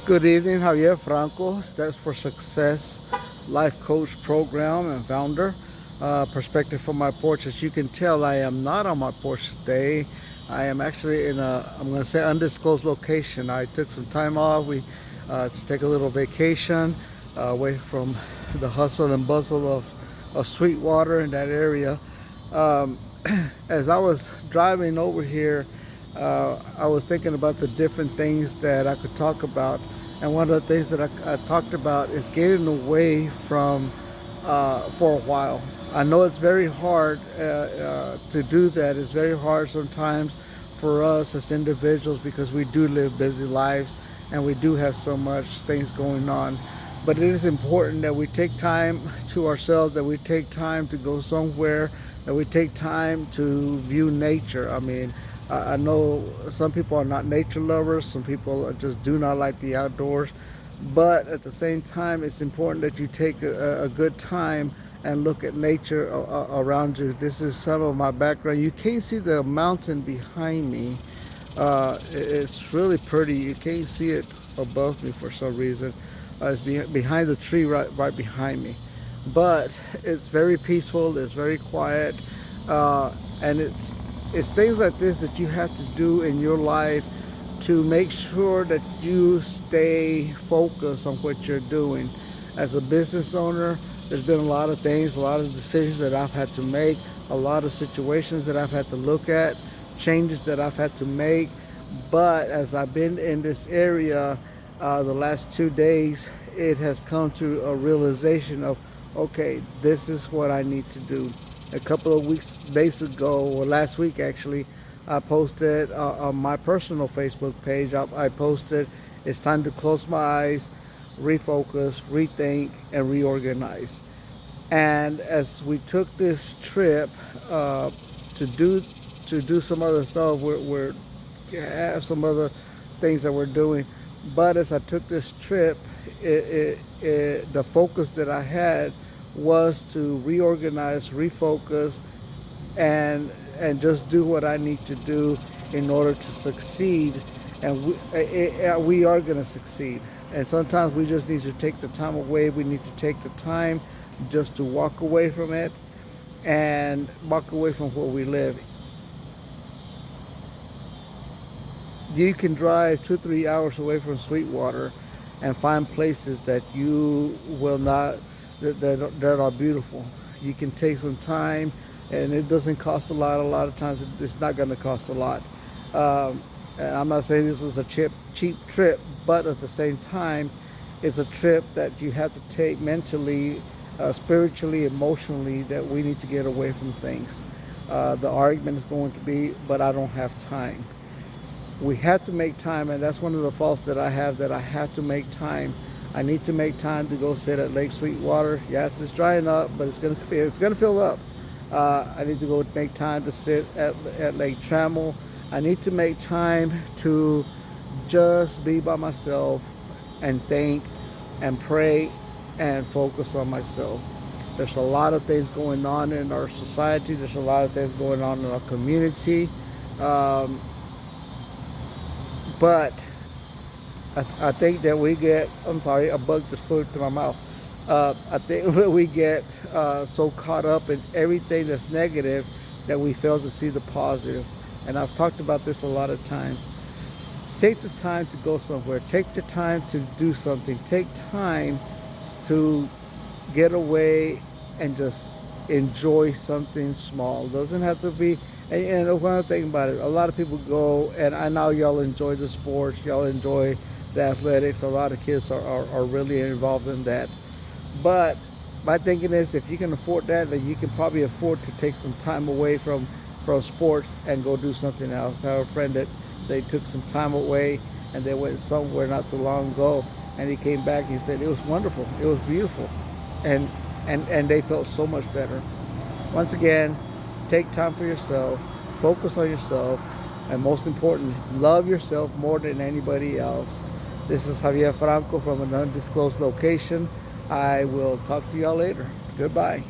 Good evening, Javier Franco, Steps for Success Life Coach Program and founder. Perspective from my porch. As you can tell, I am not on my porch today. I am actually in I'm going to say, undisclosed location. I took some time off. To take a little vacation away from the hustle and bustle of Sweetwater in that area. Um, as I was driving over here, I was thinking about the different things that I could talk about. And one of the things that I talked about is getting away from for a while. I know it's very hard to do that. It's very hard sometimes for us as individuals because we do live busy lives and we do have so much things going on. But it is important that we take time to ourselves, that we take time to go somewhere, that we take time to view nature. I mean, I know some people are not nature lovers, some people just do not like the outdoors, but at the same time, it's important that you take a good time and look at nature around you. This is some of my background. You can't see the mountain behind me. It's really pretty. You can't see it above me for some reason. It's behind the tree right behind me. But it's very peaceful, it's very quiet, and it's things like this that you have to do in your life to make sure that you stay focused on what you're doing. As a business owner, there's been a lot of things, a lot of decisions that I've had to make, a lot of situations that I've had to look at, changes that I've had to make. But as I've been in this area the last 2 days, it has come to a realization of, okay, this is what I need to do. A couple of days ago, or last week actually, I posted on my personal Facebook page, I posted, it's time to close my eyes, refocus, rethink, and reorganize. And as we took this trip to do some other stuff, we're have some other things that we're doing. But as I took this trip, the focus that I had was to reorganize, refocus, and just do what I need to do in order to succeed. And we are going to succeed. And sometimes we just need to take the time away. We need to take the time just to walk away from it and walk away from where we live. You can drive 2-3 hours away from Sweetwater and find places that you will not, that are beautiful. You can take some time, and it doesn't cost a lot. A lot of times it's not going to cost a lot. And I'm not saying this was a cheap trip, but at the same time, it's a trip that you have to take mentally, spiritually, emotionally, that we need to get away from things. The argument is going to be, but I don't have time. We have to make time, and that's one of the faults that I have, that I have to make time. I need to make time to go sit at Lake Sweetwater. Yes, it's drying up, but it's gonna fill up. I need to go make time to sit at Lake Trammell. I need to make time to just be by myself and think and pray and focus on myself. There's a lot of things going on in our society. There's a lot of things going on in our community. But I think that we get, I'm sorry, a bug just flew into my mouth. I think that we get so caught up in everything that's negative that we fail to see the positive. And I've talked about this a lot of times. Take the time to go somewhere. Take the time to do something. Take time to get away and just enjoy something small. It doesn't have to be. And one other thing about it, a lot of people go, and I know y'all enjoy the sports, y'all enjoy the athletics. A lot of kids are really involved in that. But my thinking is, if you can afford that, then you can probably afford to take some time away from sports and go do something else. I have a friend that they took some time away and they went somewhere not too long ago, and he came back and he said it was wonderful, it was beautiful, and they felt so much better. Once again, take time for yourself, focus on yourself, and most important, love yourself more than anybody else. This is Javier Franco from an undisclosed location. I will talk to y'all later. Goodbye.